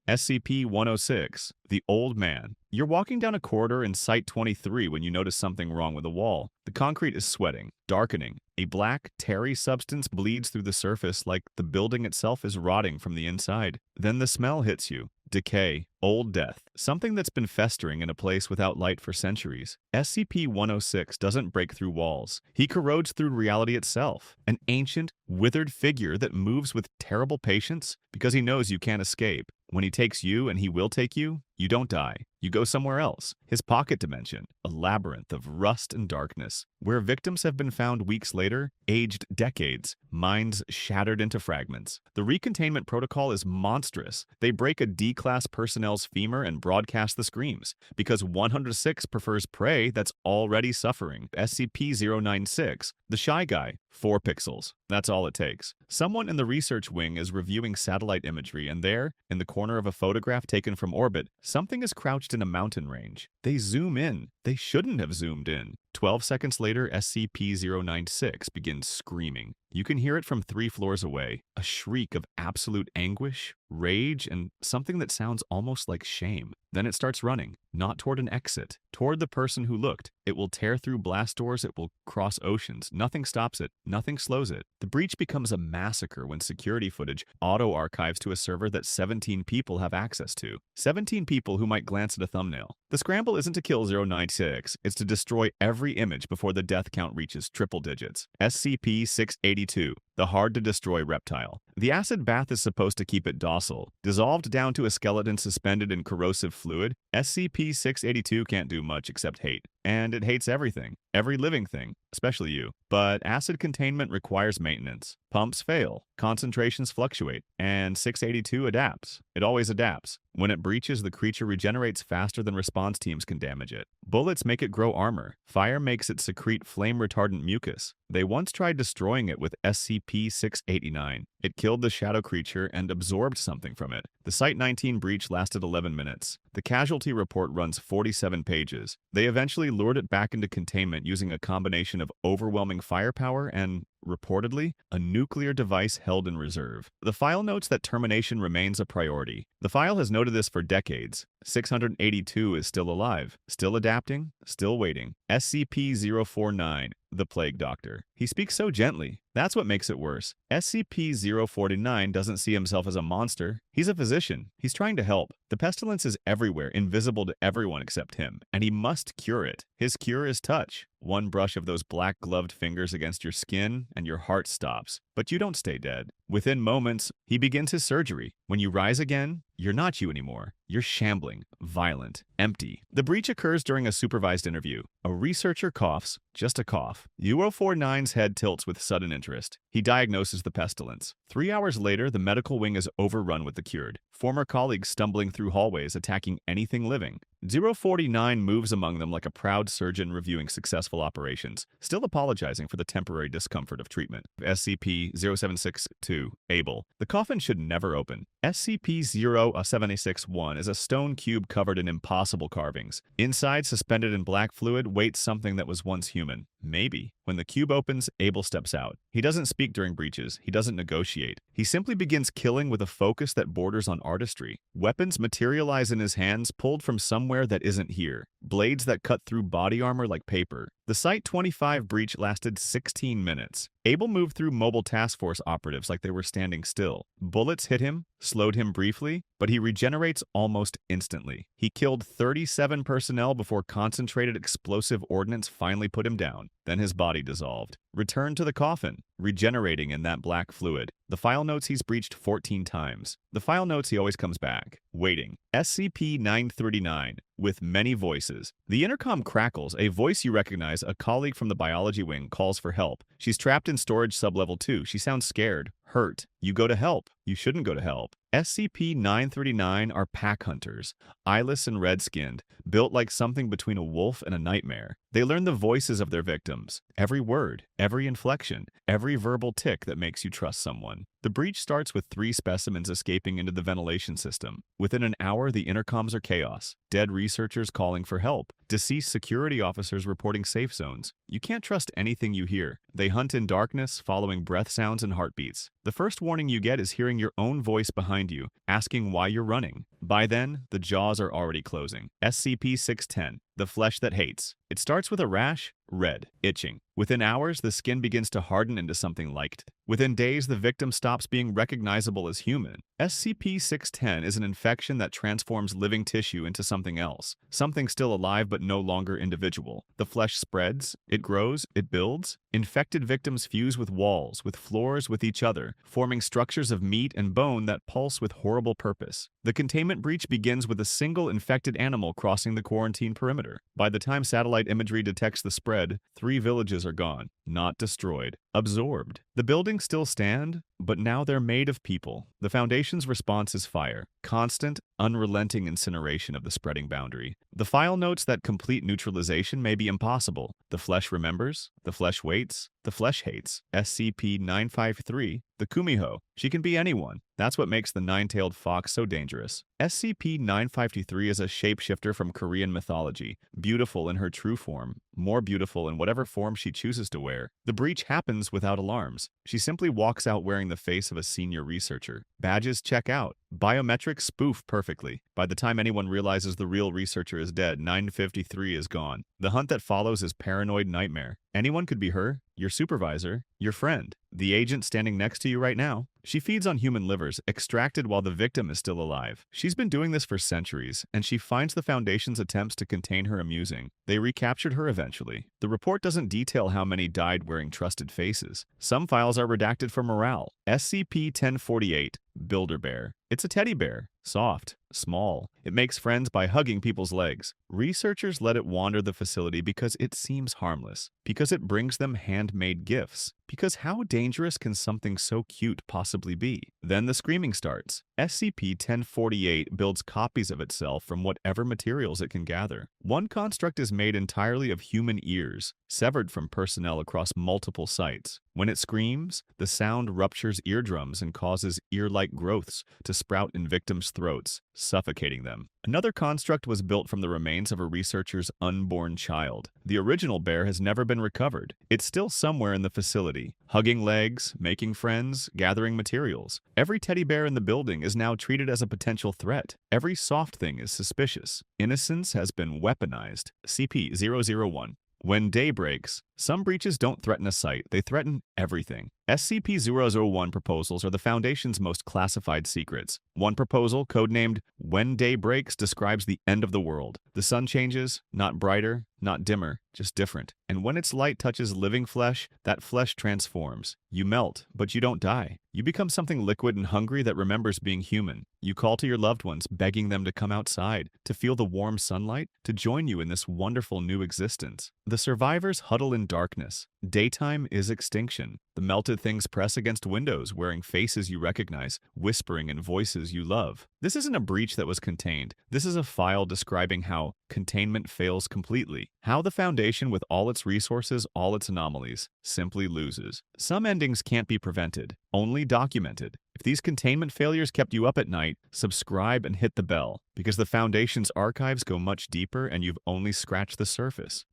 SCP-106, The Old Man. You're walking down a corridor in Site-23 when you notice something wrong with the wall. The concrete is sweating, darkening. A black, tarry substance bleeds through the surface like the building itself is rotting from the inside. Then the smell hits you. Decay, old death, something that's been festering in a place without light for centuries. SCP-106 doesn't break through walls. He corrodes through reality itself, an ancient, withered figure that moves with terrible patience because he knows you can't escape. When he takes you, and he will take you don't die. You go somewhere else. His pocket dimension, a labyrinth of rust and darkness, where victims have been found weeks later, aged decades, minds shattered into fragments. The recontainment protocol is monstrous. They break a D-class personnel's femur and broadcast the screams, because 106 prefers prey that's already suffering. SCP-096, the shy guy, 4 pixels. That's all it takes. Someone in the research wing is reviewing satellite imagery, and there, in the corner of a photograph taken from orbit, something is crouched in a mountain range. They zoom in. They shouldn't have zoomed in. 12 seconds later, SCP-096 begins screaming. You can hear it from 3 floors away, a shriek of absolute anguish, rage, and something that sounds almost like shame. Then it starts running, not toward an exit, toward the person who looked. It will tear through blast doors, it will cross oceans. Nothing stops it, nothing slows it. The breach becomes a massacre when security footage auto-archives to a server that 17 people have access to. 17 people who might glance at a thumbnail. The scramble isn't to kill 096, it's to destroy every image before the death count reaches triple digits. SCP-682, the hard-to-destroy reptile. The acid bath is supposed to keep it docile. Dissolved down to a skeleton suspended in corrosive fluid, SCP-682 can't do much except hate. And it hates everything, every living thing, especially you. But acid containment requires maintenance. Pumps fail, concentrations fluctuate, and 682 adapts. It always adapts. When it breaches, the creature regenerates faster than response teams can damage it. Bullets make it grow armor. Fire makes it secrete flame-retardant mucus. They once tried destroying it with SCP-689. It killed the shadow creature and absorbed something from it. The Site-19 breach lasted 11 minutes. The casualty report runs 47 pages. They eventually lured it back into containment using a combination of overwhelming firepower and, reportedly, a nuclear device held in reserve. The file notes that termination remains a priority. The file has noted this for decades. 682 is still alive, still adapting, still waiting. SCP-049, the Plague Doctor. He speaks so gently. That's what makes it worse. SCP-049 doesn't see himself as a monster. He's a physician. He's trying to help. The pestilence is everywhere, invisible to everyone except him, and he must cure it. His cure is touch. One brush of those black-gloved fingers against your skin, and your heart stops. But you don't stay dead. Within moments, he begins his surgery. When you rise again, you're not you anymore. You're shambling, violent, empty. The breach occurs during a supervised interview. A researcher coughs, just a cough. 049's head tilts with sudden interest. He diagnoses the pestilence. 3 hours later, the medical wing is overrun with the cured. Former colleagues stumbling through hallways attacking anything living. 049 moves among them like a proud surgeon reviewing successful operations, still apologizing for the temporary discomfort of treatment. SCP-0762, Abel. The coffin should never open. SCP-0761 is a stone cube covered in impossible carvings. Inside, suspended in black fluid, waits something that was once human. Maybe. When the cube opens, Abel steps out. He doesn't speak during breaches. He doesn't negotiate. He simply begins killing with a focus that borders on artistry. Weapons materialize in his hands, pulled from somewhere that isn't here. Blades that cut through body armor like paper. The Site-25 breach lasted 16 minutes. Abel moved through mobile task force operatives like they were standing still. Bullets hit him, slowed him briefly, but he regenerates almost instantly. He killed 37 personnel before concentrated explosive ordnance finally put him down. Then his body dissolved. Returned to the coffin, regenerating in that black fluid. The file notes he's breached 14 times. The file notes he always comes back, waiting. SCP-939, with many voices. The intercom crackles. A voice you recognize, a colleague from the biology wing, calls for help. She's trapped in storage sublevel 2. She sounds scared, hurt. You go to help. You shouldn't go to help. SCP-939 are pack hunters, eyeless and red-skinned, built like something between a wolf and a nightmare. They learn the voices of their victims, every word, every inflection, every verbal tick that makes you trust someone. The breach starts with 3 specimens escaping into the ventilation system. Within an hour, the intercoms are chaos. Dead researchers calling for help. Deceased security officers reporting safe zones. You can't trust anything you hear. They hunt in darkness, following breath sounds and heartbeats. The first warning you get is hearing your own voice behind you, asking why you're running. By then, the jaws are already closing. SCP-610, the flesh that hates. It starts with a rash, red, itching. Within hours, the skin begins to harden into something liked. Within days, the victim stops being recognizable as human. SCP-610 is an infection that transforms living tissue into something else, something still alive but no longer individual. The flesh spreads, it grows, it builds. Infected victims fuse with walls, with floors, with each other, forming structures of meat and bone that pulse with horrible purpose. The containment breach begins with a single infected animal crossing the quarantine perimeter. By the time satellite imagery detects the spread, 3 villages are gone, not destroyed, absorbed. The buildings still stand, but now they're made of people. The Foundation's response is fire, constant, unrelenting incineration of the spreading boundary. The file notes that complete neutralization may be impossible. The flesh remembers, the flesh waits, the flesh hates. SCP-953, the Kumiho. She can be anyone. That's what makes the nine-tailed fox so dangerous. SCP-953 is a shapeshifter from Korean mythology, beautiful in her true form, more beautiful in whatever form she chooses to wear. The breach happens without alarms. She simply walks out wearing the face of a senior researcher. Badges check out. Biometrics spoof perfectly. By the time anyone realizes the real researcher is dead, 953 is gone. The hunt that follows is paranoid nightmare. Anyone could be her, your supervisor, your friend, the agent standing next to you right now. She feeds on human livers, extracted while the victim is still alive. She's been doing this for centuries, and she finds the Foundation's attempts to contain her amusing. They recaptured her eventually. The report doesn't detail how many died wearing trusted faces. Some files are redacted for morale. SCP-1048, Builder Bear. It's a teddy bear. Soft, small. It makes friends by hugging people's legs. Researchers let it wander the facility because it seems harmless, because it brings them handmade gifts. Because how dangerous can something so cute possibly be? Then the screaming starts. SCP-1048 builds copies of itself from whatever materials it can gather. One construct is made entirely of human ears, severed from personnel across multiple sites. When it screams, the sound ruptures eardrums and causes ear-like growths to sprout in victims' throats, suffocating them. Another construct was built from the remains of a researcher's unborn child. The original bear has never been recovered. It's still somewhere in the facility, hugging legs, making friends, gathering materials. Every teddy bear in the building is now treated as a potential threat. Every soft thing is suspicious. Innocence has been weaponized. CP-001. When day breaks, some breaches don't threaten a site, they threaten everything. SCP-001 proposals are the Foundation's most classified secrets. One proposal, codenamed When Day Breaks, describes the end of the world. The sun changes, not brighter, not dimmer, just different. And when its light touches living flesh, that flesh transforms. You melt, but you don't die. You become something liquid and hungry that remembers being human. You call to your loved ones, begging them to come outside, to feel the warm sunlight, to join you in this wonderful new existence. The survivors huddle in darkness. Daytime is extinction. The melted things press against windows, wearing faces you recognize, whispering in voices you love. This isn't a breach that was contained. This is a file describing how containment fails completely. How the Foundation, with all its resources, all its anomalies, simply loses. Some endings can't be prevented, only documented. If these containment failures kept you up at night, subscribe and hit the bell, because the Foundation's archives go much deeper and you've only scratched the surface.